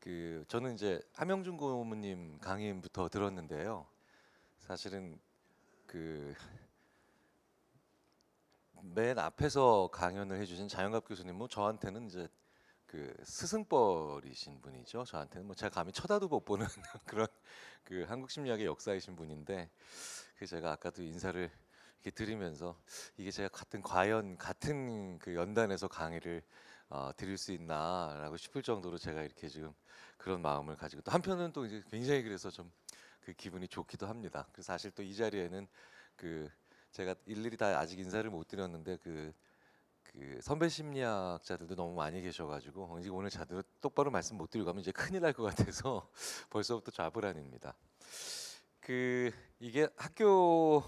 그, 저는 이제 함영준 고모님 강의부터 들었는데요. 사실은 그 맨 앞에서 강연을 해주신 자연갑 교수님은 저한테는 이제 그 스승뻘이신 분이죠. 저한테는 뭐 제가 감히 쳐다도 못 보는 그런 그 한국 심리학의 역사이신 분인데, 그 제가 아까도 인사를 이렇게 드리면서 이게 제가 과연 같은 그 연단에서 강의를 드릴 수 있나라고 싶을 정도로 제가 이렇게 지금 그런 마음을 가지고, 또 한편은 또 이제 굉장히 그래서 좀 그 기분이 좋기도 합니다. 그래서 사실 또 이 자리에는 그 제가 일일이 다 아직 인사를 못 드렸는데 그 선배 심리학자들도 너무 많이 계셔가지고 이제 오늘 자료 똑바로 말씀 못 드리고 가면 이제 큰일 날 것 같아서 벌써부터 좌불안입니다. 그 이게 학교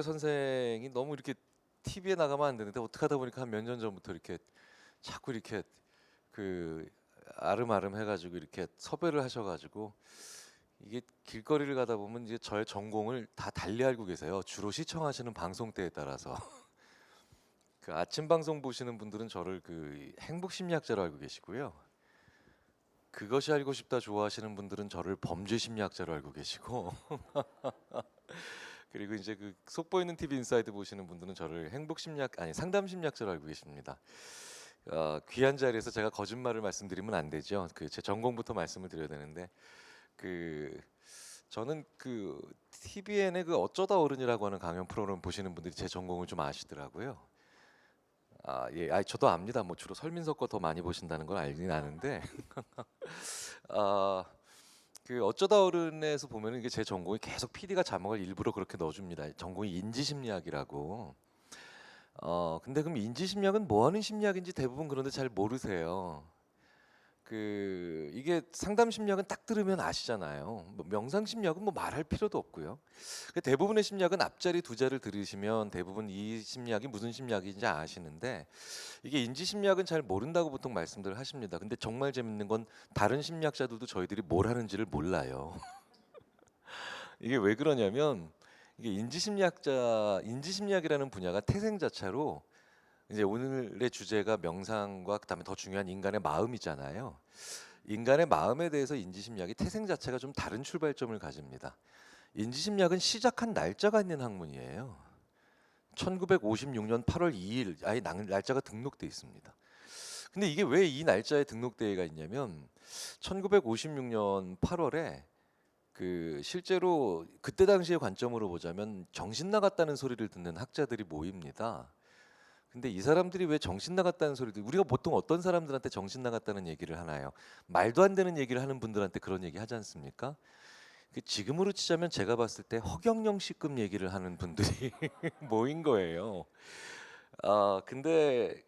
선생이 너무 이렇게 TV에 나가면 안 되는데, 어떻게 하다 보니까 한 몇 년 전부터 이렇게 자꾸 이렇게 그 아름아름 해가지고 이렇게 섭외를 하셔가지고, 이게 길거리를 가다 보면 이제 저의 전공을 다 달리 알고 계세요. 주로 시청하시는 방송대에 따라서. 그 아침 방송 보시는 분들은 저를 그 행복 심리학자로 알고 계시고요. 그것이 알고 싶다 좋아하시는 분들은 저를 범죄 심리학자로 알고 계시고, 그리고 이제 그 속보이는 TV 인사이드 보시는 분들은 저를 행복 심리학 아니 상담 심리학자로 알고 계십니다. 귀한 자리에서 제가 거짓말을 말씀드리면 안 되죠. 그 제 전공부터 말씀을 드려야 되는데, 그 저는 그 TVN의 그 어쩌다 어른이라고 하는 강연 프로그램 보시는 분들이 제 전공을 좀 아시더라고요. 예, 저도 압니다. 뭐 주로 설민석 거 더 많이 보신다는 걸 알긴 아는데, 아, 그 어쩌다 어른에서 보면은 이게 제 전공이 계속 PD가 자막을 일부러 그렇게 넣어줍니다. 전공이 인지심리학이라고. 근데 그럼 인지심리학은 뭐 하는 심리학인지 대부분 그런데 잘 모르세요. 그 이게 상담 심리학은 딱 들으면 아시잖아요. 뭐 명상 심리학은 뭐 말할 필요도 없고요. 그 대부분의 심리학은 앞자리 두 자를 들으시면 대부분 이 심리학이 무슨 심리학인지 아시는데, 이게 인지 심리학은 잘 모른다고 보통 말씀들을 하십니다. 근데 정말 재밌는 건 다른 심리학자들도 저희들이 뭘 하는지를 몰라요. 이게 왜 그러냐면, 이게 인지 심리학이라는 분야가 태생자체로, 이제 오늘의 주제가 명상과 그다음에 더 중요한 인간의 마음이잖아요. 인간의 마음에 대해서 인지심리학이 태생 자체가 좀 다른 출발점을 가집니다. 인지심리학은 시작한 날짜가 있는 학문이에요. 1956년 8월 2일 아예 날짜가 등록돼 있습니다. 근데 이게 왜 이 날짜에 등록되어가 있냐면, 1956년 8월에 그 실제로 그때 당시의 관점으로 보자면 정신 나갔다는 소리를 듣는 학자들이 모입니다. 근데 이 사람들이 왜 정신 나갔다는 소리들, 우리가 보통 어떤 사람들한테 정신 나갔다는 얘기를 하나요? 말도 안 되는 얘기를 하는 분들한테 그런 얘기 하지 않습니까? 지금으로 치자면 제가 봤을 때 허경영 씨급 얘기를 하는 분들이 모인 거예요. 근데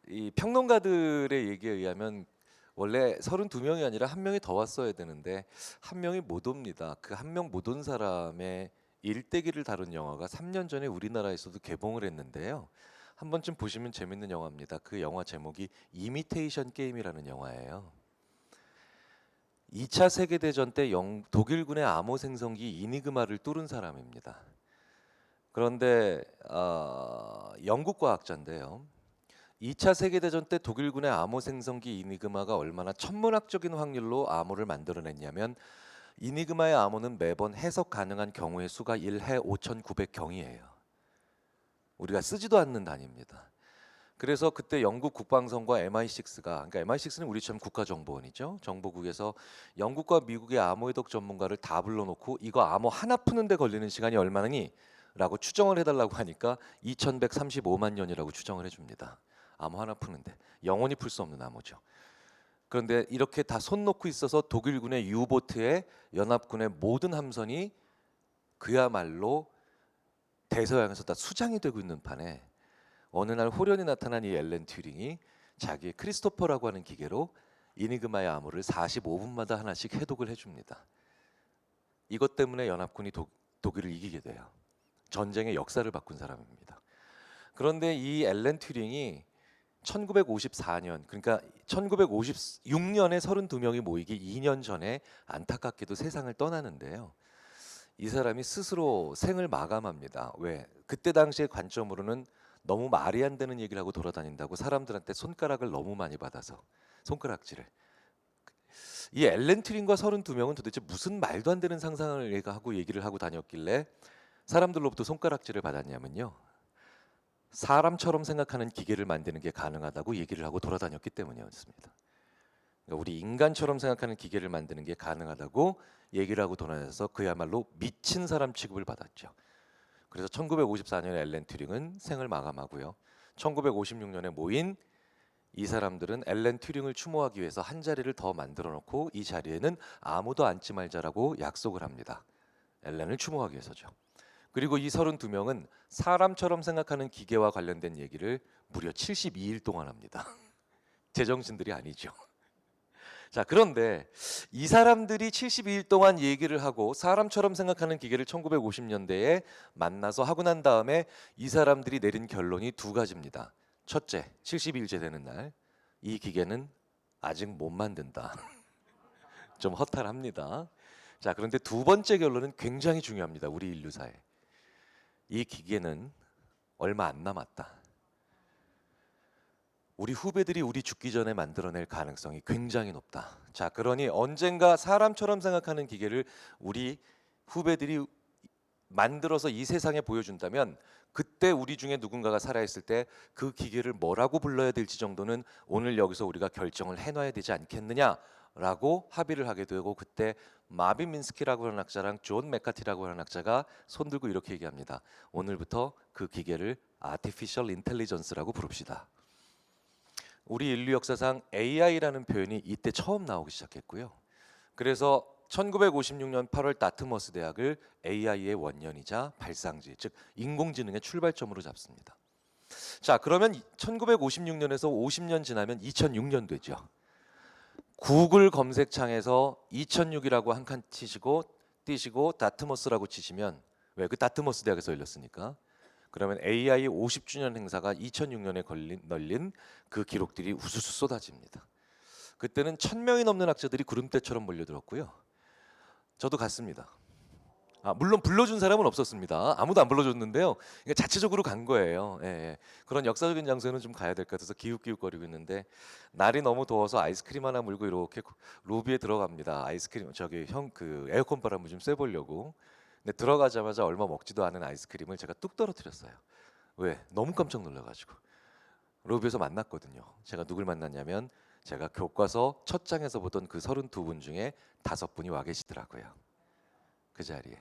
이 평론가들의 얘기에 의하면 원래 32명이 아니라 한 명이 더 왔어야 되는데 한 명이 못 옵니다. 그 한 명 못 온 사람의 일대기를 다룬 영화가 3년 전에 우리나라에서도 개봉을 했는데요. 한 번쯤 보시면 재밌는 영화입니다. 그 영화 제목이 이미테이션 게임이라는 영화예요. 2차 세계대전 때 독일군의 암호 생성기 이니그마를 뚫은 사람입니다. 그런데 영국 과학자인데요. 2차 세계대전 때 독일군의 암호 생성기 이니그마가 얼마나 천문학적인 확률로 암호를 만들어냈냐면, 이니그마의 암호는 매번 해석 가능한 경우의 수가 1해 5,900경이에요. 우리가 쓰지도 않는 단위입니다. 그래서 그때 영국 국방성과 MI6가, 그러니까 MI6는 우리처럼 국가정보원이죠. 정보국에서 영국과 미국의 암호 해독 전문가를 다 불러놓고 이거 암호 하나 푸는데 걸리는 시간이 얼마니? 라고 추정을 해달라고 하니까 2135만 년이라고 추정을 해줍니다. 암호 하나 푸는데 영원히 풀 수 없는 암호죠. 그런데 이렇게 다 손 놓고 있어서 독일군의 유보트에 연합군의 모든 함선이 그야말로 대서양에서 다 수장이 되고 있는 판에, 어느 날 호련히 나타난 이 앨런 튜링이 자기의 크리스토퍼라고 하는 기계로 이니그마의 암호를 45분마다 하나씩 해독을 해줍니다. 이것 때문에 연합군이 독일을 이기게 돼요. 전쟁의 역사를 바꾼 사람입니다. 그런데 이 앨런 튜링이 1954년, 그러니까 1956년에 32명이 모이기 2년 전에 안타깝게도 세상을 떠나는데요. 이 사람이 스스로 생을 마감합니다. 왜? 그때 당시의 관점으로는 너무 말이 안 되는 얘기를 하고 돌아다닌다고 사람들한테 손가락을 너무 많이 받아서 손가락질을. 이 앨런 튜링과 32명은 도대체 무슨 말도 안 되는 상상을 하고 얘기를 하고 다녔길래 사람들로부터 손가락질을 받았냐면요. 사람처럼 생각하는 기계를 만드는 게 가능하다고 얘기를 하고 돌아다녔기 때문이었습니다. 그러니까 우리 인간처럼 생각하는 기계를 만드는 게 가능하다고 얘기를 하고 돌아다녀서 그야말로 미친 사람 취급을 받았죠. 그래서 1954년에 앨런 튜링은 생을 마감하고요. 1956년에 모인 이 사람들은 앨런 튜링을 추모하기 위해서 한 자리를 더 만들어 놓고 이 자리에는 아무도 앉지 말자라고 약속을 합니다. 앨런을 추모하기 위해서죠. 그리고 이 32명은 사람처럼 생각하는 기계와 관련된 얘기를 무려 72일 동안 합니다. 제정신들이 아니죠. 자, 그런데 이 사람들이 72일 동안 얘기를 하고 사람처럼 생각하는 기계를 1950년대에 만나서 하고 난 다음에 이 사람들이 내린 결론이 두 가지입니다. 첫째, 72일째 되는 날, 이 기계는 아직 못 만든다. 좀 허탈합니다. 자, 그런데 두 번째 결론은 굉장히 중요합니다. 우리 인류사에. 이 기계는 얼마 안 남았다. 우리 후배들이 우리 죽기 전에 만들어낼 가능성이 굉장히 높다. 자, 그러니 언젠가 사람처럼 생각하는 기계를 우리 후배들이 만들어서 이 세상에 보여준다면 그때 우리 중에 누군가가 살아있을 때 그 기계를 뭐라고 불러야 될지 정도는 오늘 여기서 우리가 결정을 해놔야 되지 않겠느냐라고 합의를 하게 되고 그때 마빈 민스키라고 하는 학자랑 존 맥카티라고 하는 학자가 손들고 이렇게 얘기합니다. 오늘부터 그 기계를 아티피셜 인텔리전스라고 부릅시다. 우리 인류 역사상 AI라는 표현이 이때 처음 나오기 시작했고요. 그래서 1956년 8월 다트머스 대학을 AI의 원년이자 발상지, 즉 인공지능의 출발점으로 잡습니다. 자, 그러면 1956년에서 50년 지나면 2006년 되죠. 구글 검색창에서 2006이라고 한 칸 띄시고 다트머스라고 치시면 왜 그 다트머스 대학에서 열렸으니까. 그러면 AI 50주년 행사가 2006년에 널린 그 기록들이 우수수 쏟아집니다. 그때는 1000명이 넘는 학자들이 구름대처럼 몰려들었고요. 저도 갔습니다. 물론 불러준 사람은 없었습니다. 아무도 안 불러줬는데요. 그러니까 자체적으로 간 거예요. 예, 예. 그런 역사적인 장소에는 좀 가야 될 것 같아서 기웃기웃거리고 있는데 날이 너무 더워서 아이스크림 하나 물고 이렇게 로비에 들어갑니다. 아이스크림 저기 형 그 에어컨 바람을 좀 쐬보려고. 근데 들어가자마자 얼마 먹지도 않은 아이스크림을 제가 뚝 떨어뜨렸어요. 왜? 너무 깜짝 놀라가지고 로비에서 만났거든요. 제가 누굴 만났냐면 제가 교과서 첫 장에서 보던 그 32분 중에 5분이 와 계시더라고요. 그 자리에.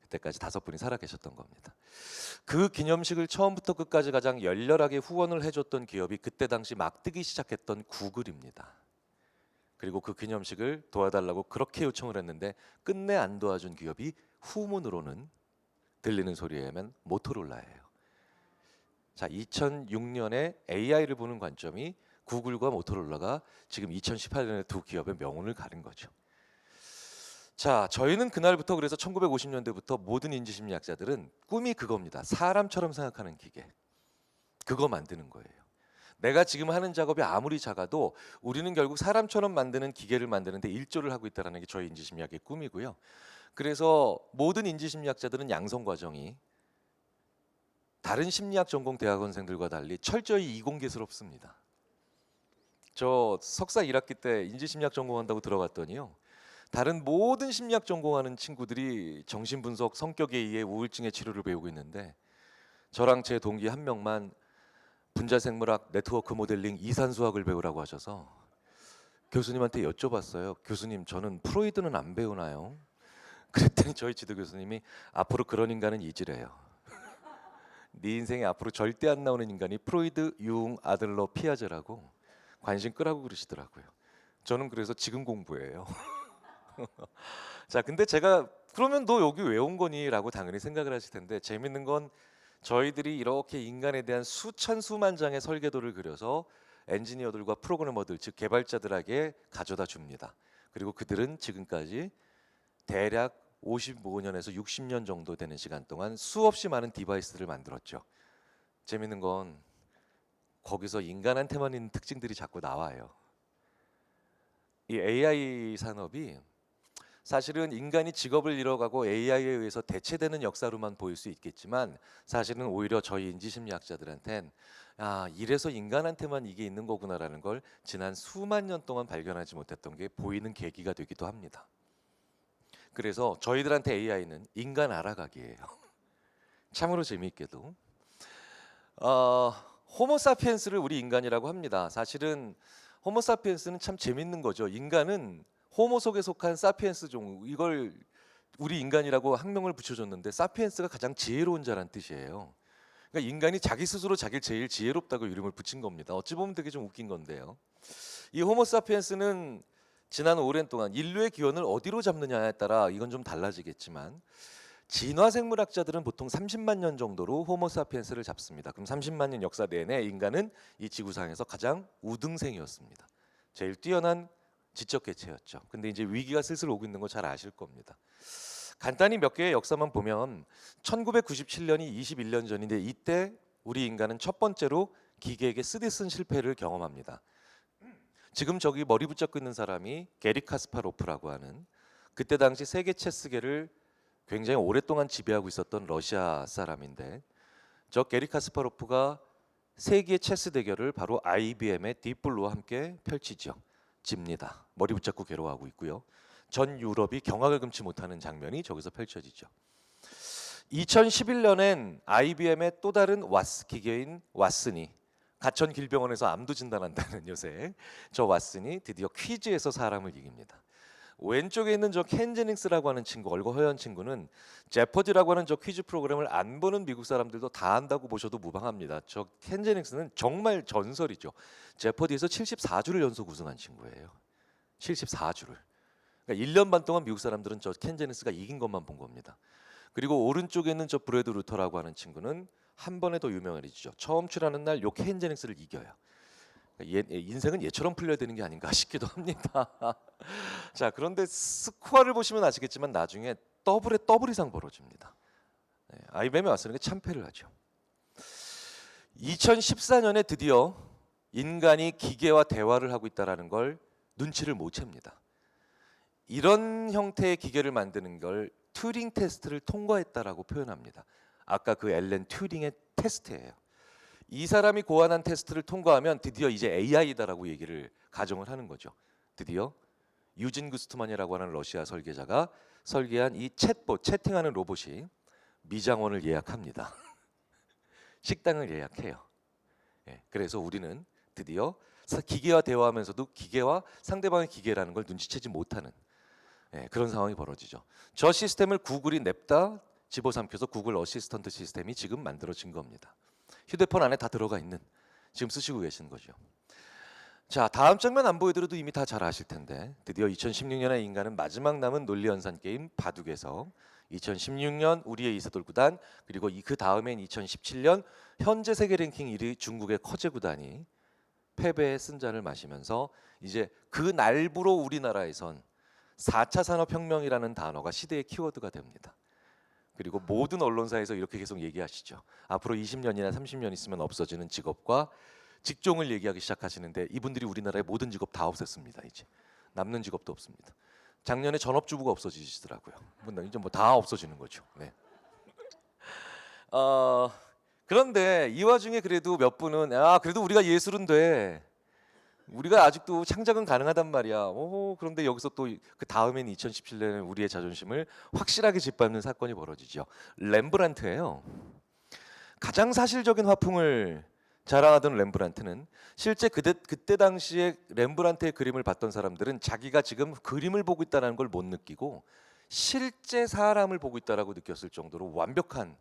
그때까지 5분이 살아 계셨던 겁니다. 그 기념식을 처음부터 끝까지 가장 열렬하게 후원을 해줬던 기업이 그때 당시 막 뜨기 시작했던 구글입니다. 그리고 그 기념식을 도와달라고 그렇게 요청을 했는데 끝내 안 도와준 기업이 후문으로는 들리는 소리에 의하면 모토로라예요. 자, 2006년에 AI를 보는 관점이 구글과 모토로라가 지금 2018년에 두 기업의 명운을 가른 거죠. 자, 저희는 그날부터 그래서 1950년대부터 모든 인지심리학자들은 꿈이 그겁니다. 사람처럼 생각하는 기계. 그거 만드는 거예요. 내가 지금 하는 작업이 아무리 작아도 우리는 결국 사람처럼 만드는 기계를 만드는데 일조를 하고 있다는 게 저희 인지심리학의 꿈이고요. 그래서 모든 인지심리학자들은 양성 과정이 다른 심리학 전공 대학원생들과 달리 철저히 이공계스럽습니다. 저 석사 1학기 때 인지심리학 전공한다고 들어갔더니요. 다른 모든 심리학 전공하는 친구들이 정신분석, 성격에 의해 우울증의 치료를 배우고 있는데 저랑 제 동기 한 명만 분자생물학, 네트워크 모델링, 이산수학을 배우라고 하셔서 교수님한테 여쭤봤어요. 교수님, 저는 프로이드는 안 배우나요? 그랬더니 저희 지도 교수님이 앞으로 그런 인간은 잊으래요. 네 인생에 앞으로 절대 안 나오는 인간이 프로이드, 융, 아들러, 피아제라고 관심 끄라고 그러시더라고요. 저는 그래서 지금 공부해요. 자, 근데 제가 그러면 너 여기 왜 온 거니?라고 당연히 생각을 하실 텐데 재밌는 건 저희들이 이렇게 인간에 대한 수천 수만 장의 설계도를 그려서 엔지니어들과 프로그래머들 즉 개발자들에게 가져다 줍니다. 그리고 그들은 지금까지 대략 55년에서 60년 정도 되는 시간 동안 수없이 많은 디바이스들을 만들었죠. 재밌는 건 거기서 인간한테만 있는 특징들이 자꾸 나와요. 이 AI 산업이 사실은 인간이 직업을 잃어가고 AI에 의해서 대체되는 역사로만 보일 수 있겠지만 사실은 오히려 저희 인지심리학자들한텐 이래서 인간한테만 이게 있는 거구나라는 걸 지난 수만 년 동안 발견하지 못했던 게 보이는 계기가 되기도 합니다. 그래서 저희들한테 AI는 인간 알아가기예요. 참으로 재미있게도 호모사피엔스를 우리 인간이라고 합니다. 사실은 호모사피엔스는 참 재밌는 거죠. 인간은 호모 속에 속한 사피엔스 종, 이걸 우리 인간이라고 학명을 붙여줬는데 사피엔스가 가장 지혜로운 자란 뜻이에요. 그러니까 인간이 자기 스스로 자기를 제일 지혜롭다고 이름을 붙인 겁니다. 어찌 보면 되게 좀 웃긴 건데요. 이 호모사피엔스는 지난 오랜 동안 인류의 기원을 어디로 잡느냐에 따라 이건 좀 달라지겠지만 진화생물학자들은 보통 30만 년 정도로 호모사피엔스를 잡습니다. 그럼 30만 년 역사 내내 인간은 이 지구상에서 가장 우등생이었습니다. 제일 뛰어난 지적 개체였죠. 근데 이제 위기가 슬슬 오고 있는 거 잘 아실 겁니다. 간단히 몇 개의 역사만 보면 1997년이 21년 전인데 이때 우리 인간은 첫 번째로 기계에게 쓰디쓴 실패를 경험합니다. 지금 저기 머리 붙잡고 있는 사람이 게리 카스파로프라고 하는 그때 당시 세계 체스계를 굉장히 오랫동안 지배하고 있었던 러시아 사람인데 저 게리 카스파로프가 세계 체스 대결을 바로 IBM의 딥블루와 함께 펼치죠. 집니다. 머리 붙잡고 괴로워하고 있고요. 전 유럽이 경악을 금치 못하는 장면이 저기서 펼쳐지죠. 2011년엔 IBM의 또 다른 기계인 왓슨이 가천 길병원에서 암도 진단한다는 요새 저 왓슨이 드디어 퀴즈에서 사람을 이깁니다. 왼쪽에 있는 저 켄 제닝스라고 하는 친구, 얼굴 허연 친구는 제퍼디라고 하는 저 퀴즈 프로그램을 안 보는 미국 사람들도 다 안다고 보셔도 무방합니다. 저 켄 제닝스는 정말 전설이죠. 제퍼디에서 74주를 연속 우승한 친구예요. 74주를. 그러니까 1년 반 동안 미국 사람들은 저 켄 제닝스가 이긴 것만 본 겁니다. 그리고 오른쪽에 있는 저 브래드 루터라고 하는 친구는 한 번에 더 유명해지죠. 처음 출하는 날 요 켄 제닝스를 이겨요. 인생은 얘처럼 풀려야 되는 게 아닌가 싶기도 합니다. 자, 그런데 스코어를 보시면 아시겠지만 나중에 더블에 더블 이상 벌어집니다. IBM에 왔으니까 참패를 하죠. 2014년에 드디어 인간이 기계와 대화를 하고 있다는 걸 눈치를 못 챕니다. 이런 형태의 기계를 만드는 걸 튜링 테스트를 통과했다라고 표현합니다. 아까 그 앨런 튜링의 테스트예요. 이 사람이 고안한 테스트를 통과하면 드디어 이제 AI다라고 얘기를 가정을 하는 거죠. 드디어 유진 구스트만이라고 하는 러시아 설계자가 설계한 이 챗봇, 채팅하는 로봇이 미장원을 예약합니다. 식당을 예약해요. 그래서 우리는 드디어 기계와 대화하면서도 기계와 상대방의 기계라는 걸 눈치채지 못하는 그런 상황이 벌어지죠. 저 시스템을 구글이 냅다 집어삼켜서 구글 어시스턴트 시스템이 지금 만들어진 겁니다. 휴대폰 안에 다 들어가 있는, 지금 쓰시고 계신 거죠. 자, 다음 장면 안 보여드려도 이미 다 잘 아실 텐데 드디어 2016년에 인간은 마지막 남은 논리연산 게임 바둑에서 2016년 우리의 이세돌 구단, 그리고 그 다음엔 2017년 현재 세계 랭킹 1위 중국의 커제 구단이 패배의 쓴잔을 마시면서 이제 그 날부로 우리나라에선 4차 산업혁명이라는 단어가 시대의 키워드가 됩니다. 그리고 모든 언론사에서 이렇게 계속 얘기하시죠. 앞으로 20년이나 30년 있으면 없어지는 직업과 직종을 얘기하기 시작하시는데 이분들이 우리나라의 모든 직업 다 없앴습니다. 이제 남는 직업도 없습니다. 작년에 전업주부가 없어지시더라고요. 이제 뭐 다 없어지는 거죠. 네. 그런데 이 와중에 그래도 몇 분은 그래도 우리가 예술은 돼. 우리가 아직도 창작은 가능하단 말이야. 그런데 여기서 또 그 다음엔 2017년에 우리의 자존심을 확실하게 짓밟는 사건이 벌어지죠. 렘브란트예요. 가장 사실적인 화풍을 자랑하던 렘브란트는 실제 그때 당시에 렘브란트의 그림을 봤던 사람들은 자기가 지금 그림을 보고 있다는 걸 못 느끼고 실제 사람을 보고 있다라고 느꼈을 정도로 완벽한,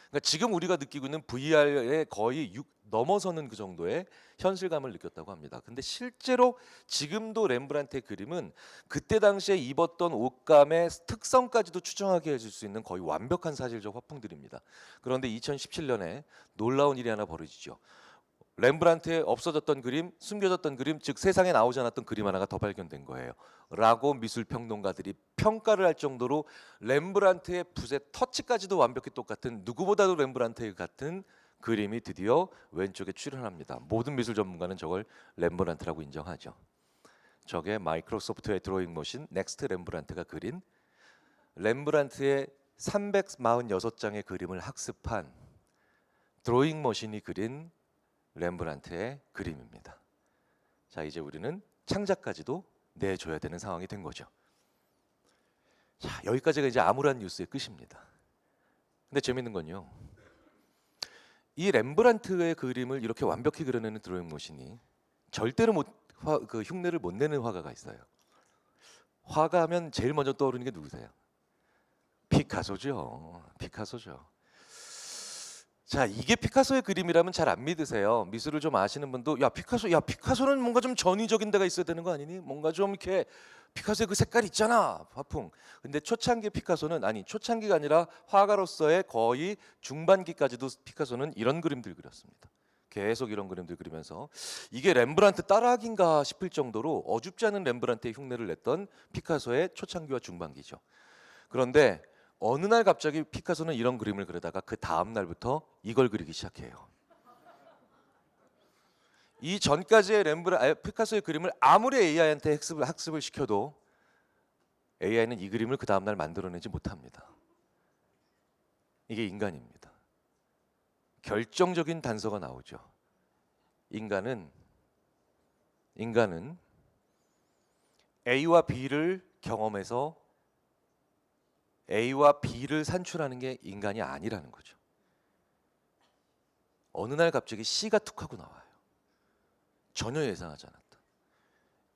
그러니까 지금 우리가 느끼고 있는 VR에 거의 넘어서는 그 정도의 현실감을 느꼈다고 합니다. 근데 실제로 지금도 렘브란트의 그림은 그때 당시에 입었던 옷감의 특성까지도 추정하게 해줄 수 있는 거의 완벽한 사실적 화풍들입니다. 그런데 2017년에 놀라운 일이 하나 벌어지죠. 렘브란트의 없어졌던 그림, 숨겨졌던 그림, 즉 세상에 나오지 않았던 그림 하나가 더 발견된 거예요. 라고 미술평론가들이 평가를 할 정도로 렘브란트의 붓의 터치까지도 완벽히 똑같은, 누구보다도 렘브란트 같은 그림이 드디어 왼쪽에 출현합니다. 모든 미술 전문가는 저걸 렘브란트라고 인정하죠. 저게 마이크로소프트의 드로잉 머신 넥스트 렘브란트가 그린 렘브란트의 346장의 그림을 학습한 드로잉 머신이 그린 렘브란트의 그림입니다. 자, 이제 우리는 창작까지도 내줘야 되는 상황이 된 거죠. 자, 여기까지가 이제 암울한 뉴스의 끝입니다. 근데 재밌는 건요, 이 렘브란트의 그림을 이렇게 완벽히 그려내는 드로잉 머신이 절대로 그 흉내를 못 내는 화가가 있어요. 화가 하면 제일 먼저 떠오르는 게 누구세요? 피카소죠. 피카소죠. 자, 이게 피카소의 그림이라면 잘 안 믿으세요. 미술을 좀 아시는 분도 야 피카소는 뭔가 좀 전위적인 데가 있어야 되는 거 아니니? 뭔가 좀 이렇게 피카소의 그 색깔 있잖아, 화풍. 근데 초창기 피카소는, 아니 초창기가 아니라 화가로서의 거의 중반기까지도 피카소는 이런 그림들 그렸습니다. 계속 이런 그림들 그리면서 이게 렘브란트 따라하기인가 싶을 정도로 어줍지 않은 렘브란트의 흉내를 냈던 피카소의 초창기와 중반기죠. 그런데 어느 날 갑자기 피카소는 이런 그림을 그리다가 그 다음 날부터 이걸 그리기 시작해요. 이 전까지의 피카소의 그림을 아무리 AI한테 학습을 시켜도 AI는 이 그림을 그 다음 날 만들어내지 못합니다. 이게 인간입니다. 결정적인 단서가 나오죠. 인간은 A와 B를 경험해서 A와 B를 산출하는 게 인간이 아니라는 거죠. 어느 날 갑자기 C가 툭 하고 나와요. 전혀 예상하지 않았다.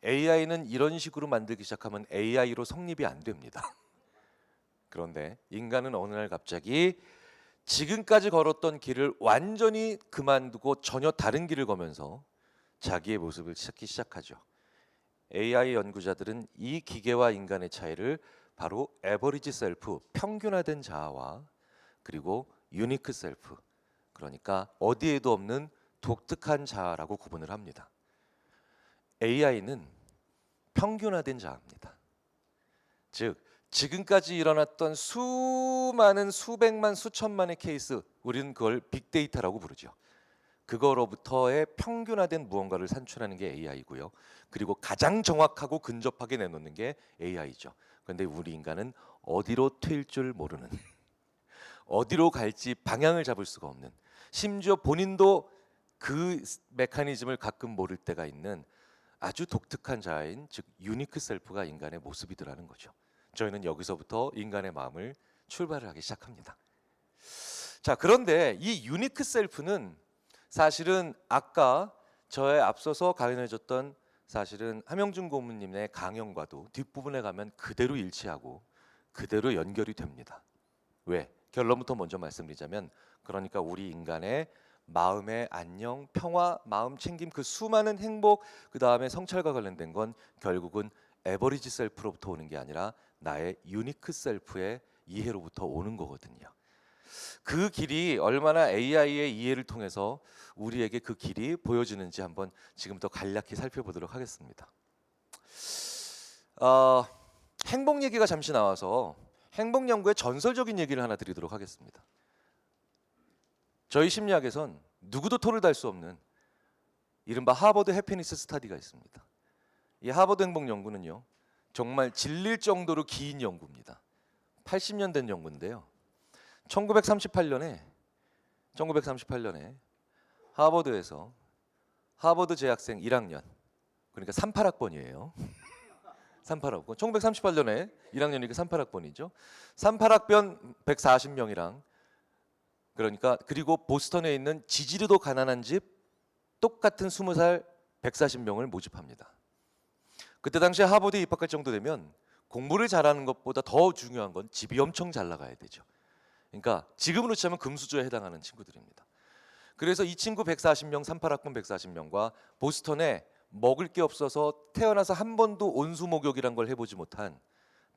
AI는 이런 식으로 만들기 시작하면 AI로 성립이 안 됩니다. 그런데 인간은 어느 날 갑자기 지금까지 걸었던 길을 완전히 그만두고 전혀 다른 길을 거면서 자기의 모습을 찾기 시작하죠. AI 연구자들은 이 기계와 인간의 차이를 바로 에버리지 셀프, 평균화된 자아와 그리고 유니크 셀프, 그러니까 어디에도 없는 독특한 자아라고 구분을 합니다. AI는 평균화된 자아입니다. 즉 지금까지 일어났던 수많은 수백만 수천만의 케이스, 우리는 그걸 빅데이터라고 부르죠. 그거로부터의 평균화된 무언가를 산출하는 게 AI고요. 그리고 가장 정확하고 근접하게 내놓는 게 AI죠. 그런데 우리 인간은 어디로 튈 줄 모르는, 어디로 갈지 방향을 잡을 수가 없는, 심지어 본인도 그 메커니즘을 가끔 모를 때가 있는 아주 독특한 자아인, 즉 유니크 셀프가 인간의 모습이더라는 거죠. 저희는 여기서부터 인간의 마음을 출발을 하기 시작합니다. 자, 그런데 이 유니크 셀프는 사실은 아까 저의 앞서서 강연해줬던 사실은 함영준 고문님의 강연과도 뒷부분에 가면 그대로 일치하고 그대로 연결이 됩니다. 왜? 결론부터 먼저 말씀드리자면, 그러니까 우리 인간의 마음의 안녕, 평화, 마음 챙김, 그 수많은 행복, 그 다음에 성찰과 관련된 건 결국은 에버리지 셀프로부터 오는 게 아니라 나의 유니크 셀프의 이해로부터 오는 거거든요. 그 길이 얼마나 AI의 이해를 통해서 우리에게 그 길이 보여지는지 한번 지금부터 간략히 살펴보도록 하겠습니다. 행복 얘기가 잠시 나와서 행복 연구의 전설적인 얘기를 하나 드리도록 하겠습니다. 저희 심리학에선 누구도 토를 달 수 없는 이른바 하버드 해피니스 스터디가 있습니다. 이 하버드 행복 연구는요, 정말 질릴 정도로 긴 연구입니다. 80년 된 연구인데요. 1938년에 하버드에서 하버드 재학생 1학년, 그러니까 38학번이에요. 38학번. 1938년에 1학년이니까 38학번이죠. 38학번 140명이랑, 그러니까 그리고 보스턴에 있는 지지리도 가난한 집 똑같은 20살 140명을 모집합니다. 그때 당시에 하버드에 입학할 정도 되면 공부를 잘하는 것보다 더 중요한 건 집이 엄청 잘 나가야 되죠. 그러니까 지금으로 치면 금수저에 해당하는 친구들입니다. 그래서 이 친구 140명, 38학번 140명과 보스턴에 먹을 게 없어서 태어나서 한 번도 온수 목욕이란 걸 해보지 못한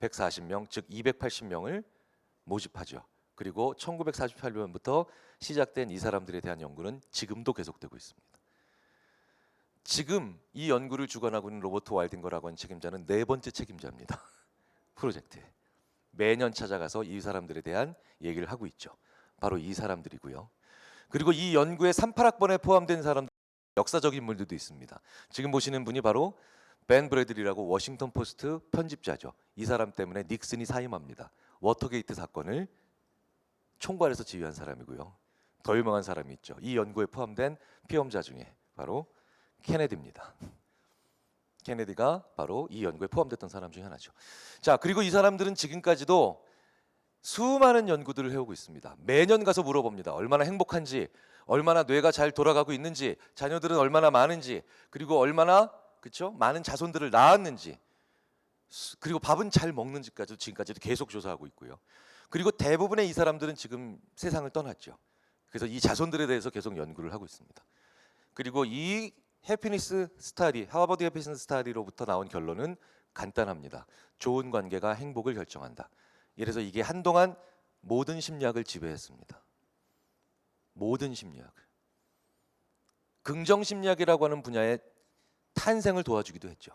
140명, 즉 280명을 모집하죠. 그리고 1948년부터 시작된 이 사람들에 대한 연구는 지금도 계속되고 있습니다. 지금 이 연구를 주관하고 있는 로버트 와일딩거라고 하는 책임자는 네 번째 책임자입니다. 프로젝트에 매년 찾아가서 이 사람들에 대한 얘기를 하고 있죠. 바로 이 사람들이고요. 그리고 이 연구에 38학번에 포함된 사람들, 역사적 인물들도 있습니다. 지금 보시는 분이 바로 벤 브래들리라고 워싱턴 포스트 편집자죠. 이 사람 때문에 닉슨이 사임합니다. 워터게이트 사건을 총괄해서 지휘한 사람이고요. 더 유명한 사람이 있죠. 이 연구에 포함된 피험자 중에 바로 케네디입니다. 케네디가 바로 이 연구에 포함됐던 사람 중에 하나죠. 자, 그리고 이 사람들은 지금까지도 수많은 연구들을 해오고 있습니다. 매년 가서 물어봅니다. 얼마나 행복한지, 얼마나 뇌가 잘 돌아가고 있는지, 자녀들은 얼마나 많은지, 그리고 얼마나 그렇죠? 많은 자손들을 낳았는지, 그리고 밥은 잘 먹는지까지도 지금까지도 계속 조사하고 있고요. 그리고 대부분의 이 사람들은 지금 세상을 떠났죠. 그래서 이 자손들에 대해서 계속 연구를 하고 있습니다. 그리고 이 해피니스 스타디, 하버드 해피니스 스타디로부터 나온 결론은 간단합니다. 좋은 관계가 행복을 결정한다. 이래서 이게 한동안 모든 심리학을 지배했습니다. 모든 심리학을. 긍정 심리학이라고 하는 분야의 탄생을 도와주기도 했죠.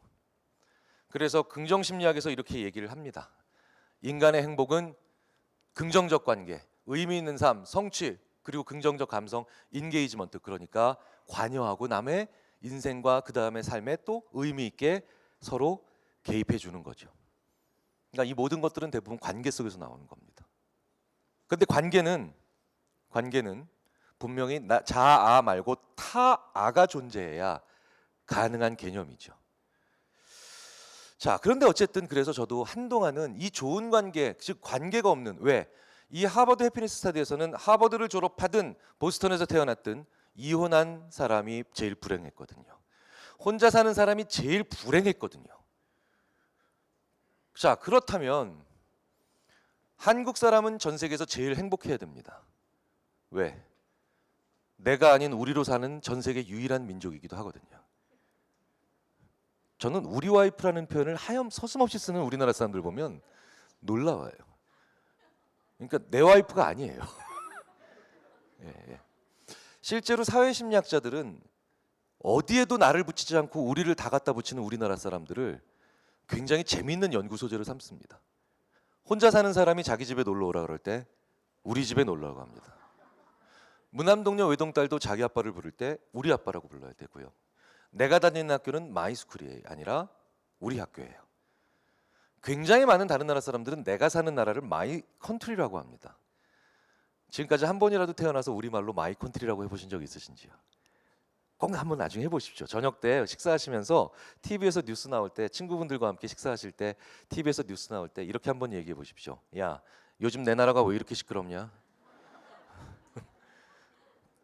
그래서 긍정 심리학에서 이렇게 얘기를 합니다. 인간의 행복은 긍정적 관계, 의미 있는 삶, 성취, 그리고 긍정적 감성, 인게이지먼트, 그러니까 관여하고 남의 인생과 그 다음의 삶에 또 의미 있게 서로 개입해 주는 거죠. 그러니까 이 모든 것들은 대부분 관계 속에서 나오는 겁니다. 그런데 관계는 분명히 자아 말고 타아가 존재해야 가능한 개념이죠. 자, 그런데 어쨌든 그래서 저도 한동안은 이 좋은 관계, 즉 관계가 없는, 왜? 이 하버드 해피니스 스타디에서는 하버드를 졸업하든 보스턴에서 태어났든 이혼한 사람이 제일 불행했거든요. 혼자 사는 사람이 제일 불행했거든요. 자, 그렇다면 한국 사람은 전 세계에서 제일 행복해야 됩니다. 왜? 내가 아닌 우리로 사는 전 세계 유일한 민족이기도 하거든요. 저는 우리 와이프라는 표현을 하염 서슴없이 쓰는 우리나라 사람들 보면 놀라워요. 그러니까 내 와이프가 아니에요. 예. 실제로 사회심리학자들은 어디에도 나를 붙이지 않고 우리를 다 갖다 붙이는 우리나라 사람들을 굉장히 재미있는 연구 소재로 삼습니다. 혼자 사는 사람이 자기 집에 놀러 오라 그럴 때 우리 집에 놀러라고 합니다. 무남동녀 외동딸도 자기 아빠를 부를 때 우리 아빠라고 불러야 되고요. 내가 다니는 학교는 마이스쿨이 아니라 우리 학교예요. 굉장히 많은 다른 나라 사람들은 내가 사는 나라를 마이 컨트리라고 합니다. 지금까지 한 번이라도 태어나서 우리말로 마이 컨트리라고 해보신 적 있으신지요? 꼭 한번 나중에 해보십시오. 저녁 때 식사하시면서 TV에서 뉴스 나올 때, 친구분들과 함께 식사하실 때 TV에서 뉴스 나올 때 이렇게 한번 얘기해 보십시오. 야, 요즘 내 나라가 왜 이렇게 시끄럽냐?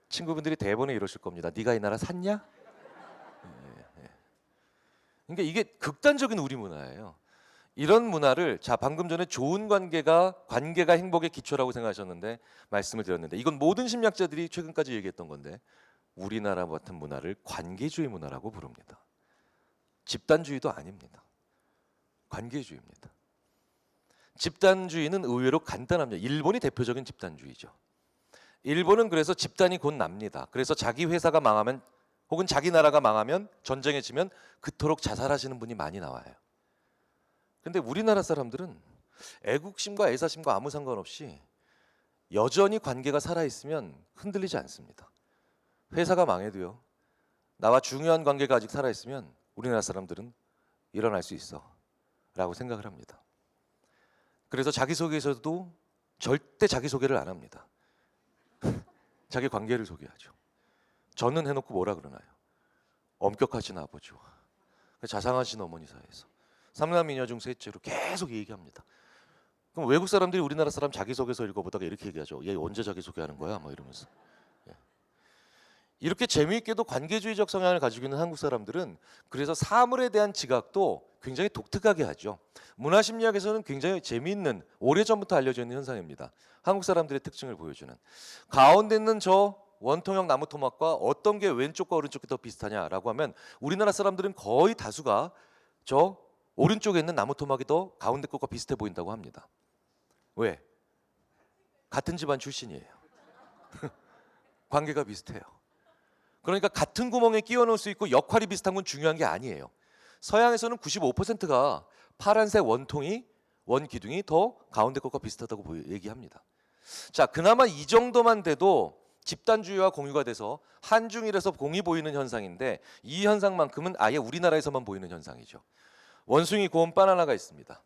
친구분들이 대번에 이러실 겁니다. 네가 이 나라 샀냐? 그러니까 이게 극단적인 우리 문화예요. 이런 문화를, 자, 방금 전에 좋은 관계가 행복의 기초라고 생각하셨는데 말씀을 드렸는데, 이건 모든 심리학자들이 최근까지 얘기했던 건데 우리나라 같은 문화를 관계주의 문화라고 부릅니다. 집단주의도 아닙니다. 관계주의입니다. 집단주의는 의외로 간단합니다. 일본이 대표적인 집단주의죠. 일본은 그래서 집단이 곧 납니다. 그래서 자기 회사가 망하면 혹은 자기 나라가 망하면, 전쟁에 지면 그토록 자살하시는 분이 많이 나와요. 근데 우리나라 사람들은 애국심과 애사심과 아무 상관없이 여전히 관계가 살아있으면 흔들리지 않습니다. 회사가 망해도요, 나와 중요한 관계가 아직 살아있으면 우리나라 사람들은 일어날 수 있어 라고 생각을 합니다. 그래서 자기소개에서도 절대 자기소개를 안 합니다. 자기 관계를 소개하죠. 저는 해놓고 뭐라 그러나요? 엄격하신 아버지와 자상하신 어머니 사이에서 삼남 이녀 중 셋째로 계속 얘기합니다. 그럼 외국 사람들이 우리나라 사람 자기소개서 읽어보다가 이렇게 얘기하죠. 얘 언제 자기소개하는 거야? 뭐 이러면서. 이렇게 재미있게도 관계주의적 성향을 가지고 있는 한국 사람들은 그래서 사물에 대한 지각도 굉장히 독특하게 하죠. 문화심리학에서는 굉장히 재미있는, 오래전부터 알려져 있는 현상입니다. 한국 사람들의 특징을 보여주는. 가운데 있는 저 원통형 나무 토막과 어떤 게 왼쪽과 오른쪽이 더 비슷하냐라고 하면 우리나라 사람들은 거의 다수가 저 오른쪽에 있는 나무 토막이 더 가운데 것과 비슷해 보인다고 합니다. 왜? 같은 집안 출신이에요. 관계가 비슷해요. 그러니까 같은 구멍에 끼워 넣을 수 있고 역할이 비슷한 건 중요한 게 아니에요. 서양에서는 95%가 파란색 원 기둥이 더 가운데 것과 비슷하다고 얘기합니다. 자, 그나마 이 정도만 돼도 집단주의와 공유가 돼서 한중일에서 공이 보이는 현상인데 이 현상만큼은 아예 우리나라에서만 보이는 현상이죠. 원숭이, 곰, 바나나가 있습니다.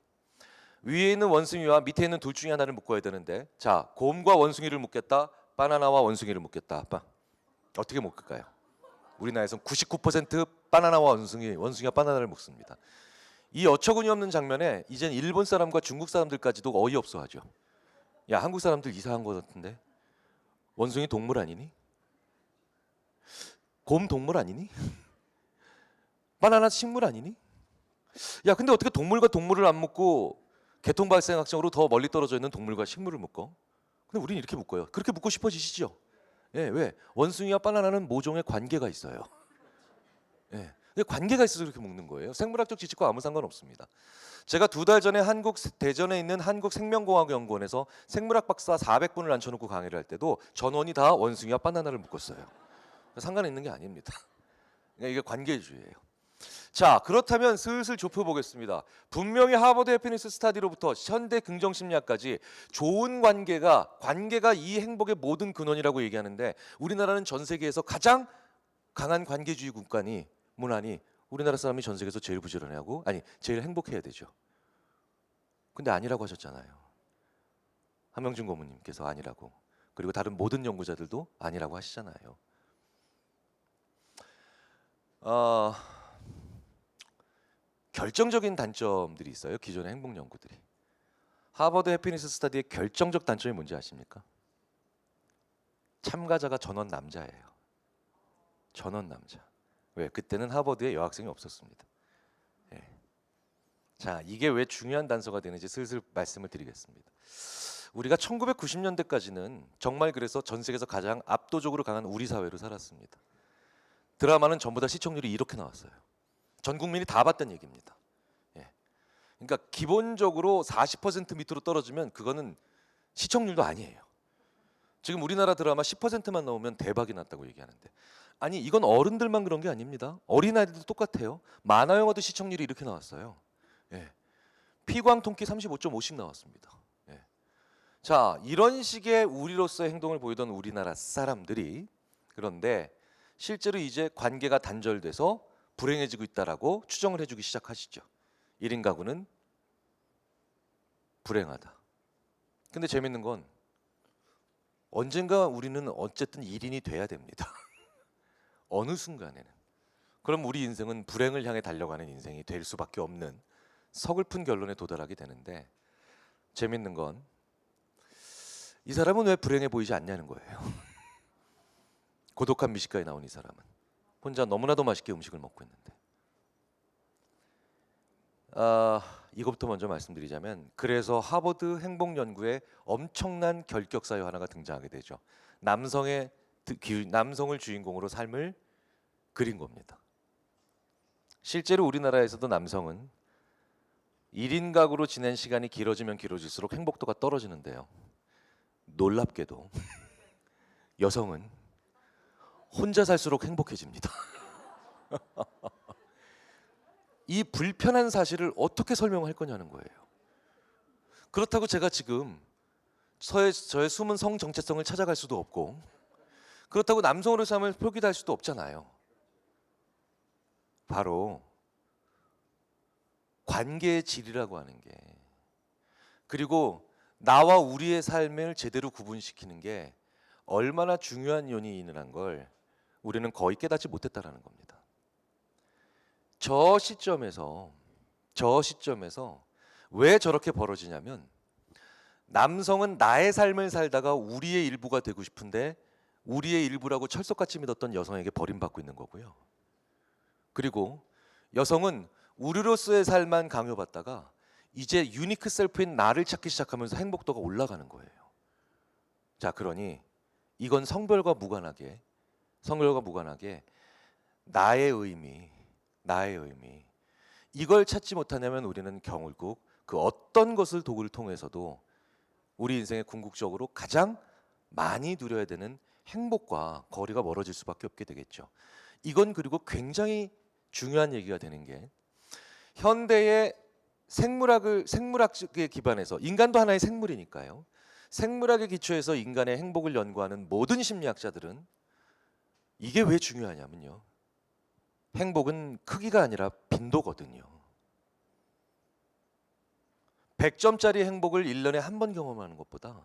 위에 있는 원숭이와 밑에 있는 둘 중에 하나를 묶어야 되는데 자, 곰과 원숭이를 묶겠다, 바나나와 원숭이를 묶겠다. 어떻게 묶을까요? 우리나라에서는 99% 바나나와 원숭이와 바나나를 묶습니다. 이 어처구니 없는 장면에 이젠 일본 사람과 중국 사람들까지도 어이없어 하죠. 야, 한국 사람들 이상한 거 같은데? 원숭이 동물 아니니? 곰 동물 아니니? 바나나 식물 아니니? 야, 근데 어떻게 동물과 동물을 안 묶고 개통 발생학적으로 더 멀리 떨어져 있는 동물과 식물을 묶어? 근데 우리는 이렇게 묶어요. 그렇게 묶고 싶어지시죠? 예, 왜? 원숭이와 바나나는 모종의 관계가 있어요. 예, 관계가 있어서 그렇게 묶는 거예요. 생물학적 지식과 아무 상관없습니다. 제가 2달 전에 대전에 있는 한국생명공학연구원에서 생물학 박사 400분을 앉혀놓고 강의를 할 때도 전원이 다 원숭이와 바나나를 묶었어요. 상관 있는 게 아닙니다. 이게 관계주의예요. 자, 그렇다면 슬슬 좁혀보겠습니다. 분명히 하버드 해피니스 스타디로부터 현대 긍정심리학까지 좋은 관계가 이 행복의 모든 근원이라고 얘기하는데 우리나라는 전 세계에서 가장 강한 관계주의 문화니 우리나라 사람이 전 세계에서 제일 부지런해하고 제일 행복해야 되죠. 근데 아니라고 하셨잖아요. 한명준 고문님께서 아니라고. 그리고 다른 모든 연구자들도 아니라고 하시잖아요. 결정적인 단점들이 있어요. 기존의 행복 연구들이. 하버드 해피니스 스터디의 결정적 단점이 뭔지 아십니까? 참가자가 전원 남자예요. 전원 남자. 왜? 그때는 하버드에 여학생이 없었습니다. 예. 자, 이게 왜 중요한 단서가 되는지 슬슬 말씀을 드리겠습니다. 우리가 1990년대까지는 정말 그래서 전 세계에서 가장 압도적으로 강한 우리 사회로 살았습니다. 드라마는 전부 다 시청률이 이렇게 나왔어요. 전 국민이 다 봤던 얘기입니다. 예. 그러니까 기본적으로 40% 밑으로 떨어지면 그거는 시청률도 아니에요. 지금 우리나라 드라마 10%만 나오면 대박이 났다고 얘기하는데 아니 이건 어른들만 그런 게 아닙니다. 어린아이들도 똑같아요. 만화 영화도 시청률이 이렇게 나왔어요. 예. 피광통키 35.5씩 나왔습니다. 예. 자, 이런 식의 우리로서의 행동을 보이던 우리나라 사람들이 그런데 실제로 이제 관계가 단절돼서 불행해지고 있다라고 추정을 해주기 시작하시죠. 1인 가구는 불행하다. 근데 재밌는 건 언젠가 우리는 어쨌든 1인이 돼야 됩니다. 어느 순간에는. 그럼 우리 인생은 불행을 향해 달려가는 인생이 될 수밖에 없는 서글픈 결론에 도달하게 되는데 재밌는 건 이 사람은 왜 불행해 보이지 않냐는 거예요. 고독한 미식가에 나온 이 사람은 혼자 너무나도 맛있게 음식을 먹고 있는데 이것부터 먼저 말씀드리자면 그래서 하버드 행복연구에 엄청난 결격 사유 하나가 등장하게 되죠. 남성을 주인공으로 삶을 그린 겁니다. 실제로 우리나라에서도 남성은 1인 가구로 지낸 시간이 길어지면 길어질수록 행복도가 떨어지는데요. 놀랍게도 여성은 혼자 살수록 행복해집니다. 이 불편한 사실을 어떻게 설명할 거냐는 거예요. 그렇다고 제가 지금 저의 숨은 성 정체성을 찾아갈 수도 없고 그렇다고 남성으로의 삶을 표기할 수도 없잖아요. 바로 관계의 질이라고 하는 게 그리고 나와 우리의 삶을 제대로 구분시키는 게 얼마나 중요한 요인이라는 걸 우리는 거의 깨닫지 못했다라는 겁니다. 저 시점에서 왜 저렇게 벌어지냐면 남성은 나의 삶을 살다가 우리의 일부가 되고 싶은데 우리의 일부라고 철석같이 믿었던 여성에게 버림받고 있는 거고요. 그리고 여성은 우리로서의 삶만 강요받다가 이제 유니크 셀프인 나를 찾기 시작하면서 행복도가 올라가는 거예요. 자, 그러니 이건 성별과 무관하게 나의 의미 이걸 찾지 못하냐면 우리는 결국 그 어떤 것을 도구를 통해서도 우리 인생의 궁극적으로 가장 많이 누려야 되는 행복과 거리가 멀어질 수밖에 없게 되겠죠. 이건 그리고 굉장히 중요한 얘기가 되는 게 현대의 생물학에 기반해서 인간도 하나의 생물이니까요. 생물학의 기초에서 인간의 행복을 연구하는 모든 심리학자들은 이게 왜 중요하냐면요. 행복은 크기가 아니라 빈도거든요. 100점짜리 행복을 1년에 한 번 경험하는 것보다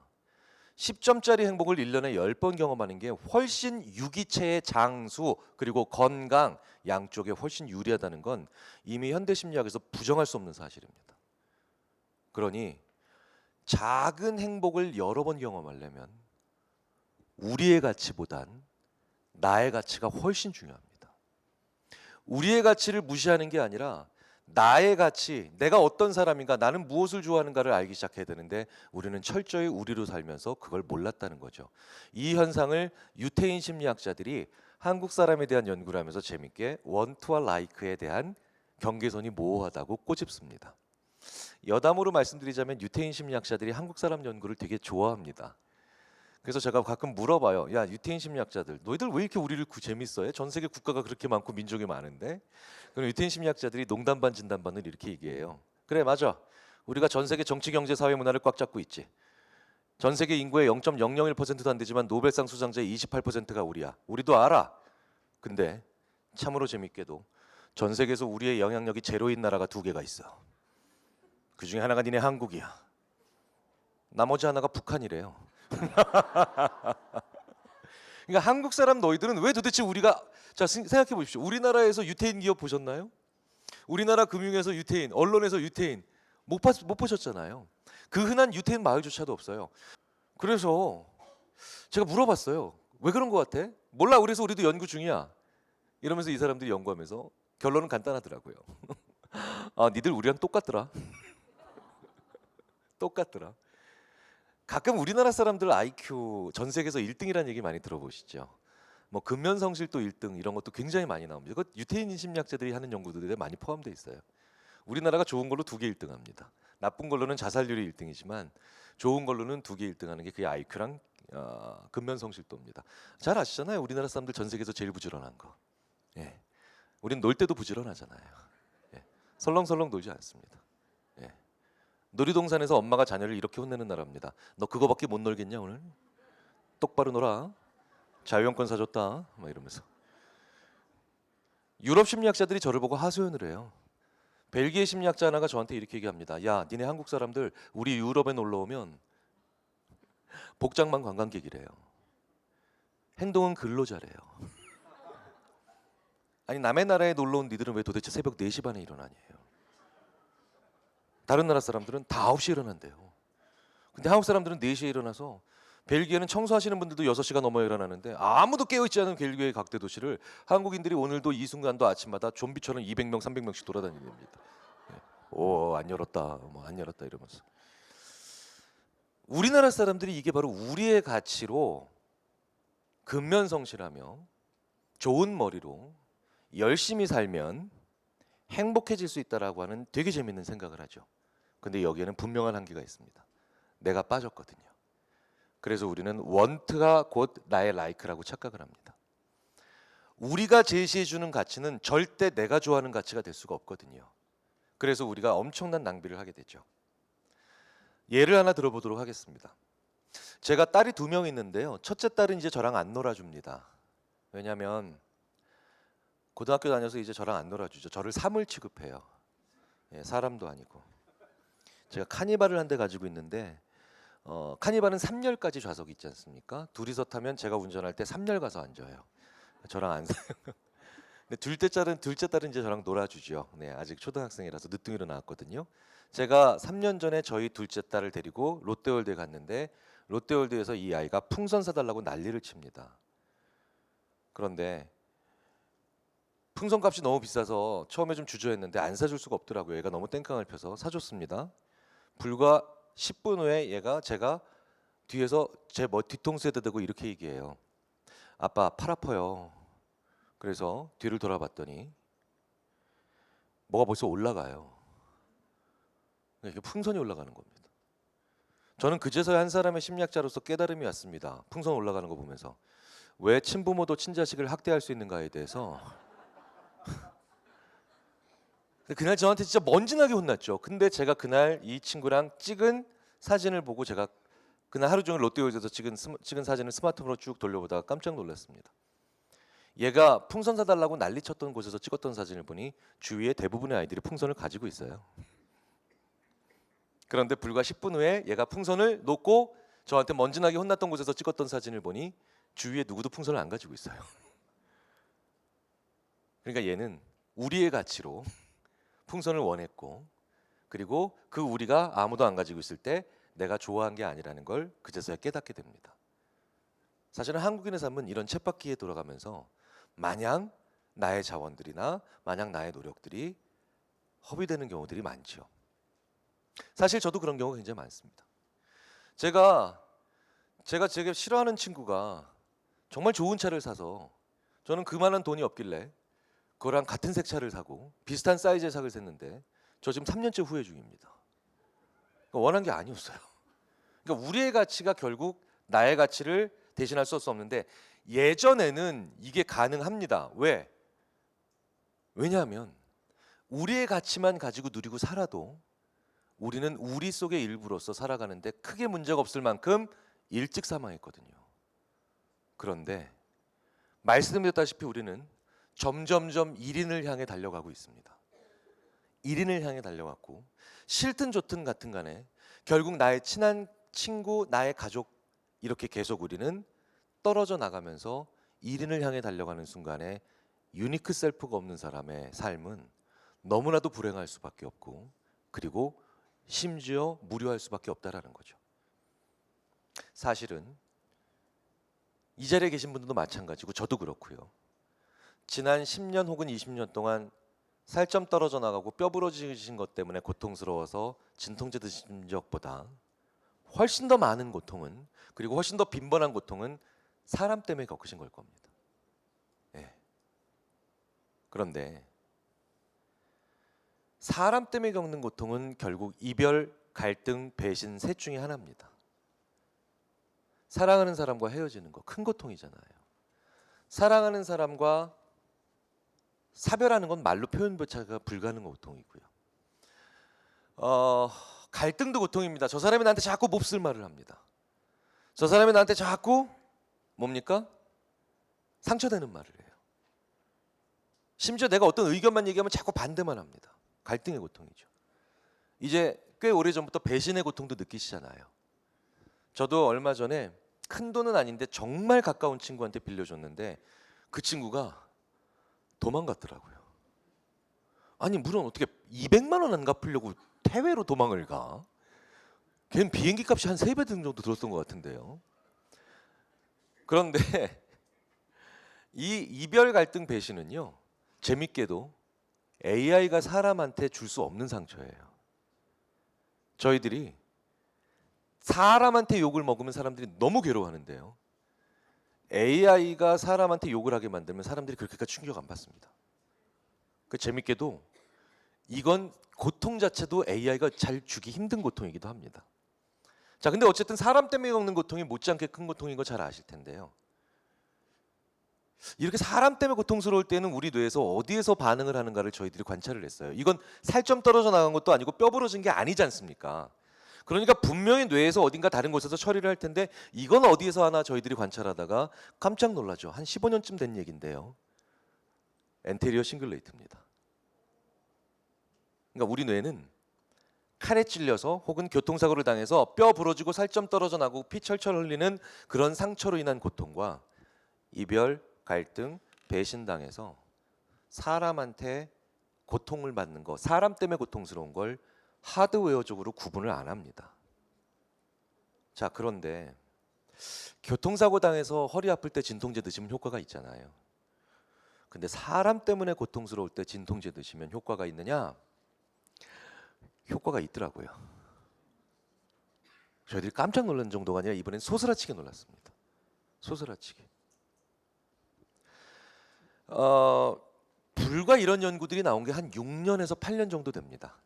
10점짜리 행복을 1년에 10번 경험하는 게 훨씬 유기체의 장수 그리고 건강 양쪽에 훨씬 유리하다는 건 이미 현대 심리학에서 부정할 수 없는 사실입니다. 그러니 작은 행복을 여러 번 경험하려면 우리의 가치보단 나의 가치가 훨씬 중요합니다. 우리의 가치를 무시하는 게 아니라 나의 가치, 내가 어떤 사람인가, 나는 무엇을 좋아하는가를 알기 시작해야 되는데 우리는 철저히 우리로 살면서 그걸 몰랐다는 거죠. 이 현상을 유태인 심리학자들이 한국 사람에 대한 연구를 하면서 재밌게 원투와 라이크에 대한 경계선이 모호하다고 꼬집습니다. 여담으로 말씀드리자면 유태인 심리학자들이 한국 사람 연구를 되게 좋아합니다. 그래서 제가 가끔 물어봐요. 야, 유태인 심리학자들, 너희들 왜 이렇게 우리를 재밌어해? 전 세계 국가가 그렇게 많고 민족이 많은데. 그럼 유태인 심리학자들이 농담 반 진담 반을 이렇게 얘기해요. 그래, 맞아. 우리가 전 세계 정치, 경제, 사회, 문화를 꽉 잡고 있지. 전 세계 인구의 0.001%도 안 되지만 노벨상 수상자의 28%가 우리야. 우리도 알아. 근데 참으로 재밌게도 전 세계에서 우리의 영향력이 제로인 나라가 2개가 있어. 그 중에 하나가 니네 한국이야. 나머지 하나가 북한이래요. 그러니까 한국 사람 너희들은 왜 도대체 우리가 자 생각해 보십시오. 우리나라에서 유태인 기업 보셨나요? 우리나라 금융에서 유태인, 언론에서 유태인 못 보셨잖아요. 그 흔한 유태인 마을조차도 없어요. 그래서 제가 물어봤어요. 왜 그런 것 같아? 몰라. 그래서 우리도 연구 중이야. 이러면서 이 사람들이 연구하면서 결론은 간단하더라고요. 아, 니들 우리랑 똑같더라. 똑같더라. 가끔 우리나라 사람들 IQ 전 세계에서 1등이라는 얘기 많이 들어보시죠. 뭐 근면성실도 1등 이런 것도 굉장히 많이 나옵니다. 이거 유태인 심리학자들이 하는 연구들에 많이 포함되어 있어요. 우리나라가 좋은 걸로 2개 1등합니다. 나쁜 걸로는 자살률이 1등이지만 좋은 걸로는 2개 1등하는 게 그게 IQ랑 근면성실도입니다. 잘 아시잖아요. 우리나라 사람들 전 세계에서 제일 부지런한 거. 예. 우린 놀 때도 부지런하잖아요. 예. 설렁설렁 놀지 않습니다. 예. 놀이동산에서 엄마가 자녀를 이렇게 혼내는 나라입니다. 너 그거밖에 못 놀겠냐 오늘? 똑바로 놀아. 자유형권 사줬다. 막 이러면서. 유럽 심리학자들이 저를 보고 하소연을 해요. 벨기에 심리학자 하나가 저한테 이렇게 얘기합니다. 야, 니네 한국 사람들 우리 유럽에 놀러 오면 복장만 관광객이래요. 행동은 근로자래요. 아니 남의 나라에 놀러 온 니들은 왜 도대체 새벽 4시 반에 일어나냐요. 다른 나라 사람들은 다 9시에 일어난대요. 근데 한국 사람들은 4시에 일어나서 벨기에는 청소하시는 분들도 6시가 넘어 일어나는데 아무도 깨어있지 않은 벨기에의 각대 도시를 한국인들이 오늘도 이 순간도 아침마다 좀비처럼 200명, 300명씩 돌아다닙니다. 오, 안 열었다. 뭐 안 열었다 이러면서. 우리나라 사람들이 이게 바로 우리의 가치로 근면성실하며 좋은 머리로 열심히 살면 행복해질 수 있다라고 하는 되게 재밌는 생각을 하죠. 근데 여기에는 분명한 한계가 있습니다. 내가 빠졌거든요. 그래서 우리는 원트가 곧 나의 라이크라고 착각을 합니다. 우리가 제시해 주는 가치는 절대 내가 좋아하는 가치가 될 수가 없거든요. 그래서 우리가 엄청난 낭비를 하게 되죠. 예를 하나 들어보도록 하겠습니다. 제가 딸이 2명 있는데요. 첫째 딸은 이제 저랑 안 놀아줍니다. 왜냐하면 고등학교 다녀서 이제 저랑 안 놀아주죠. 저를 사물 취급해요. 예, 사람도 아니고. 제가 카니발을 한 대 가지고 있는데 카니발은 3열까지 좌석이 있지 않습니까? 둘이서 타면 제가 운전할 때 3열 가서 앉아요. 저랑 안 사요. 근데 둘째 딸은 이제 저랑 놀아주죠. 네, 아직 초등학생이라서 늦둥이로 나왔거든요. 제가 3년 전에 저희 둘째 딸을 데리고 롯데월드에 갔는데 롯데월드에서 이 아이가 풍선 사달라고 난리를 칩니다. 그런데 풍선 값이 너무 비싸서 처음에 좀 주저했는데 안 사줄 수가 없더라고요. 얘가 너무 땡깡을 펴서 사줬습니다. 불과 10분 후에 제가 뒤에서 제 뒤통수에다 대고 이렇게 얘기해요. 아빠 팔 아파요. 그래서 뒤를 돌아봤더니 뭐가 벌써 올라가요. 이게 풍선이 올라가는 겁니다. 저는 그제서야 한 사람의 심리학자로서 깨달음이 왔습니다. 풍선 올라가는 거 보면서 왜 친부모도 친자식을 학대할 수 있는가에 대해서 그날 저한테 진짜 먼지나게 혼났죠. 근데 제가 그날 이 친구랑 찍은 사진을 보고 제가 그날 하루 종일 롯데월드에서 찍은 사진을 스마트폰으로 쭉 돌려보다가 깜짝 놀랐습니다. 얘가 풍선 사달라고 난리쳤던 곳에서 찍었던 사진을 보니 주위에 대부분의 아이들이 풍선을 가지고 있어요. 그런데 불과 10분 후에 얘가 풍선을 놓고 저한테 먼지나게 혼났던 곳에서 찍었던 사진을 보니 주위에 누구도 풍선을 안 가지고 있어요. 그러니까 얘는 우리의 가치로 풍선을 원했고, 그리고 그 우리가 아무도 안 가지고 있을 때 내가 좋아한 게 아니라는 걸 그제서야 깨닫게 됩니다. 사실은 한국인의 삶은 이런 쳇바퀴에 돌아가면서 마냥 나의 자원들이나 마냥 나의 노력들이 허비되는 경우들이 많죠. 사실 저도 그런 경우가 굉장히 많습니다. 제가 되게 싫어하는 친구가 정말 좋은 차를 사서 저는 그만한 돈이 없길래 그거랑 같은 색 차를 사고 비슷한 사이즈의 차를 샀는데 저 지금 3년째 후회 중입니다. 그러니까 원한 게 아니었어요. 그러니까 우리의 가치가 결국 나의 가치를 대신할 수 없는데 예전에는 이게 가능합니다. 왜? 왜냐하면 우리의 가치만 가지고 누리고 살아도 우리는 우리 속의 일부로서 살아가는데 크게 문제가 없을 만큼 일찍 사망했거든요. 그런데 말씀드렸다시피 우리는 점점점 1인을 향해 달려가고 있습니다. 1인을 향해 달려갔고 싫든 좋든 같은 간에 결국 나의 친한 친구, 나의 가족 이렇게 계속 우리는 떨어져 나가면서 1인을 향해 달려가는 순간에 유니크 셀프가 없는 사람의 삶은 너무나도 불행할 수밖에 없고 그리고 심지어 무료할 수밖에 없다라는 거죠. 사실은 이 자리에 계신 분들도 마찬가지고 저도 그렇고요. 지난 10년 혹은 20년 동안 살점 떨어져 나가고 뼈 부러지신 것 때문에 고통스러워서 진통제 드신 적보다 훨씬 더 많은 고통은, 그리고 훨씬 더 빈번한 고통은 사람 때문에 겪으신 걸 겁니다. 예. 그런데 사람 때문에 겪는 고통은 결국 이별, 갈등, 배신 셋 중에 하나입니다. 사랑하는 사람과 헤어지는 거 큰 고통이잖아요. 사랑하는 사람과 사별하는 건 말로 표현조차가 불가능한 고통이고요. 갈등도 고통입니다. 저 사람이 나한테 자꾸 몹쓸 말을 합니다. 저 사람이 나한테 자꾸 뭡니까? 상처되는 말을 해요. 심지어 내가 어떤 의견만 얘기하면 자꾸 반대만 합니다. 갈등의 고통이죠. 이제 꽤 오래전부터 배신의 고통도 느끼시잖아요. 저도 얼마 전에 큰 돈은 아닌데 정말 가까운 친구한테 빌려줬는데 그 친구가 도망갔더라고요. 아니 물론 어떻게 200만 원 안 갚으려고 해외로 도망을 가? 걔는 비행기 값이 한 3배 정도 들었던 것 같은데요. 그런데 이 이별 갈등 배신은요, 재밌게도 AI가 사람한테 줄 수 없는 상처예요. 저희들이 사람한테 욕을 먹으면 사람들이 너무 괴로워하는데요, AI가 사람한테 욕을 하게 만들면 사람들이 그렇게까지 충격 안 받습니다. 그 재밌게도 이건 고통 자체도 AI가 잘 주기 힘든 고통이기도 합니다. 자, 근데 어쨌든 사람 때문에 겪는 고통이 못지않게 큰 고통인 거 잘 아실 텐데요. 이렇게 사람 때문에 고통스러울 때는 우리 뇌에서 어디에서 반응을 하는가를 저희들이 관찰을 했어요. 이건 살점 떨어져 나간 것도 아니고 뼈 부러진 게 아니지 않습니까? 그러니까 분명히 뇌에서 어딘가 다른 곳에서 처리를 할 텐데 이건 어디에서 하나 저희들이 관찰하다가 깜짝 놀라죠. 한 15년쯤 된 얘기인데요. 엔테리어 싱글레이트입니다. 그러니까 우리 뇌는 칼에 찔려서 혹은 교통사고를 당해서 뼈 부러지고 살점 떨어져 나고 피 철철 흘리는 그런 상처로 인한 고통과 이별, 갈등, 배신당해서 사람한테 고통을 받는 거, 사람 때문에 고통스러운 걸 하드웨어적으로 구분을 안 합니다. 자, 그런데 교통사고 당해서 허리 아플 때 진통제 드시면 효과가 있잖아요. 근데 사람 때문에 고통스러울 때 진통제 드시면 효과가 있느냐? 효과가 있더라고요. 저희들이 깜짝 놀란 정도가 아니라 이번엔 소스라치게 놀랐습니다. 소스라치게. 불과 이런 연구들이 나온 게 한 6년에서 8년 정도 됩니다.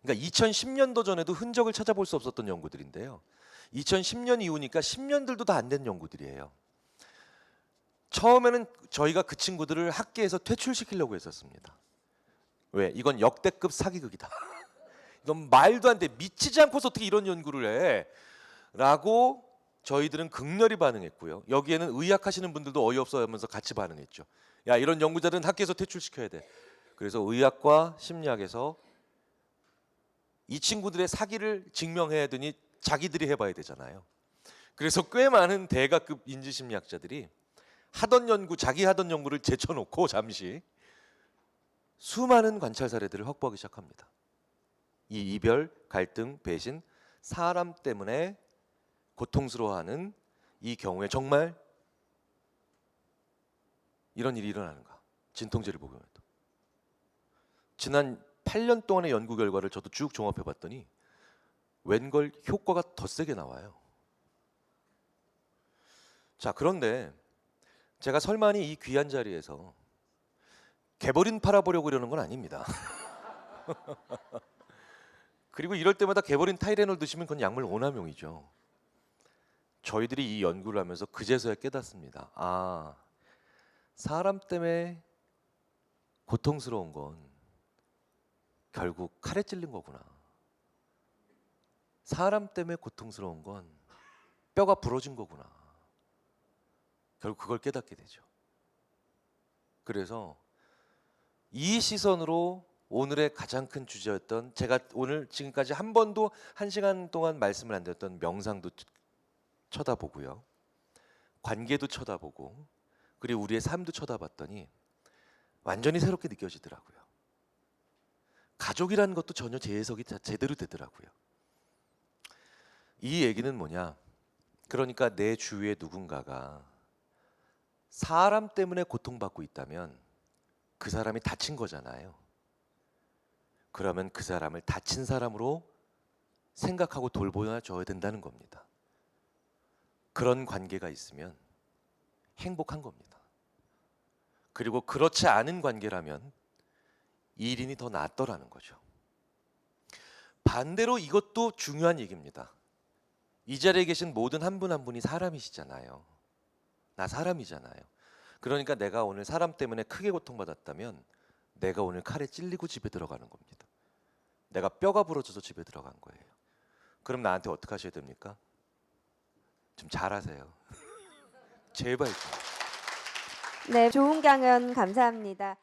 그러니까 2010년도 전에도 흔적을 찾아볼 수 없었던 연구들인데요. 2010년 이후니까 10년들도 다 안 된 연구들이에요. 처음에는 저희가 그 친구들을 학계에서 퇴출시키려고 했었습니다. 왜? 이건 역대급 사기극이다. 이건 말도 안 돼. 미치지 않고서 어떻게 이런 연구를 해? 라고 저희들은 극렬히 반응했고요. 여기에는 의학하시는 분들도 어이없어 하면서 같이 반응했죠. 야, 이런 연구자들은 학계에서 퇴출시켜야 돼. 그래서 의학과 심리학에서 이 친구들의 사기를 증명해야 되니 자기들이 해봐야 되잖아요. 그래서 꽤 많은 대가급 인지심리학자들이 하던 연구, 자기 하던 연구를 제쳐놓고 잠시 수많은 관찰 사례들을 확보하기 시작합니다. 이 이별, 갈등, 배신, 사람 때문에 고통스러워하는 이 경우에 정말 이런 일이 일어나는가? 진통제를 복용해도. 지난 8년 동안의 연구 결과를 저도 쭉 종합해 봤더니 웬걸 효과가 더 세게 나와요. 자, 그런데 제가 설마니 이 귀한 자리에서 개버린 팔아보려고 이러는 건 아닙니다. 그리고 이럴 때마다 개버린 타이레놀 드시면 그건 약물 오남용이죠. 저희들이 이 연구를 하면서 그제서야 깨닫습니다. 아, 사람 때문에 고통스러운 건 결국 칼에 찔린 거구나. 사람 때문에 고통스러운 건 뼈가 부러진 거구나. 결국 그걸 깨닫게 되죠. 그래서 이 시선으로 오늘의 가장 큰 주제였던, 제가 오늘 지금까지 한 번도 1시간 동안 말씀을 안 드렸던 명상도 쳐다보고요. 관계도 쳐다보고, 그리고 우리의 삶도 쳐다봤더니 완전히 새롭게 느껴지더라고요. 가족이라는 것도 전혀 재해석이 제대로 되더라고요. 이 얘기는 뭐냐? 그러니까 내 주위에 누군가가 사람 때문에 고통받고 있다면 그 사람이 다친 거잖아요. 그러면 그 사람을 다친 사람으로 생각하고 돌보아줘야 된다는 겁니다. 그런 관계가 있으면 행복한 겁니다. 그리고 그렇지 않은 관계라면 일인이 더 낫더라는 거죠. 반대로 이것도 중요한 얘기입니다. 이 자리에 계신 모든 한 분 한 분이 사람이시잖아요. 나 사람이잖아요. 그러니까 내가 오늘 사람 때문에 크게 고통받았다면 내가 오늘 칼에 찔리고 집에 들어가는 겁니다. 내가 뼈가 부러져서 집에 들어간 거예요. 그럼 나한테 어떻게 하셔야 됩니까? 좀 잘하세요. 제발 좀. 네, 좋은 강연 감사합니다.